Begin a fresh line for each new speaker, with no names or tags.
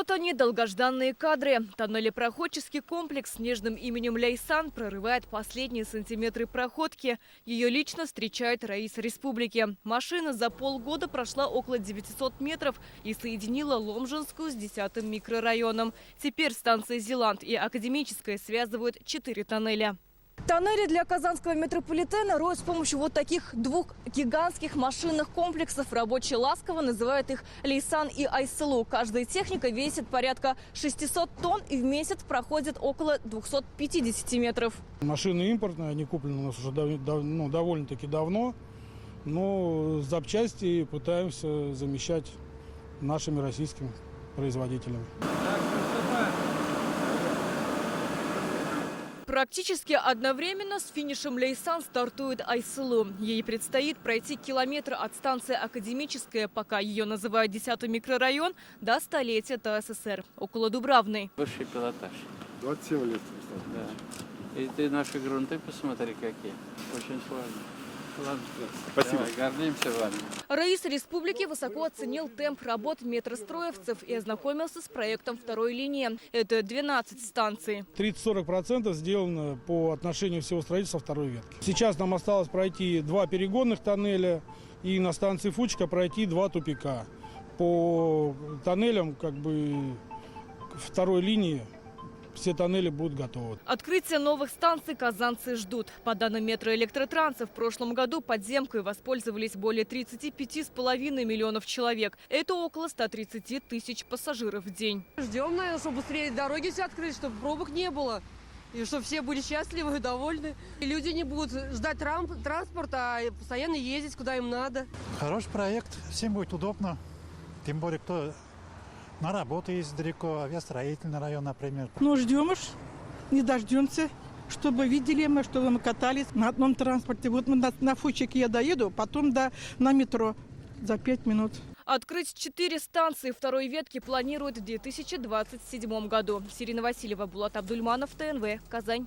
Вот они, долгожданные кадры. Тоннелепроходческий комплекс с нежным именем Ляйсан прорывает последние сантиметры проходки. Ее лично встречает Раиса Республики. Машина за полгода прошла около 900 метров и соединила Ломжинскую с 10-м микрорайоном. Теперь станции Зеланд и Академическая связывают 4 тоннеля. Тоннели для казанского метрополитена роют с помощью вот таких двух гигантских машинных комплексов. Рабочие ласково называют их Ляйсан и Айсылу. Каждая техника весит порядка 600 тонн и в месяц проходит около 250 метров.
Машины импортные, они куплены у нас уже довольно-таки давно. Но запчасти пытаемся замещать нашими российскими производителями.
Практически одновременно с финишем Ляйсан стартует Айсылу. Ей предстоит пройти километр от станции Академическая, пока ее называют 10-й микрорайон, до столетия ТССР, около Дубравной.
Высший пилотаж.
27 лет.
Да. И ты наши грунты посмотри какие. Очень сложно. Ладно,
Спасибо.
давай, гордимся вами.
Раис Республики высоко оценил темп работ метростроевцев и ознакомился с проектом второй линии. Это 12 станций.
30-40% сделано по отношению всего строительства второй ветки. Сейчас нам осталось пройти 2 перегонных тоннеля и на станции Фучка пройти 2 тупика. По тоннелям второй линии все тоннели будут готовы.
Открытие новых станций казанцы ждут. По данным Метроэлектротранса, в прошлом году подземкой воспользовались более 35,5 миллионов человек. Это около 130 тысяч пассажиров в день.
Ждем, наверное, чтобы быстрее дороги все открыть, чтобы пробок не было. И чтобы все были счастливы и довольны. И люди не будут ждать транспорт, а постоянно ездить, куда им надо.
Хороший проект, всем будет удобно. Тем более, кто на работу ездит далеко, авиастроительный район, например.
Ну, ждем уж, не дождемся, чтобы видели мы, чтобы мы катались на одном транспорте. Вот мы на Фучике я доеду, потом на метро за 5 минут.
Открыть 4 станции второй ветки планируют в 2027 году. Сирина Васильева, Булат Абдульманов, ТНВ, Казань.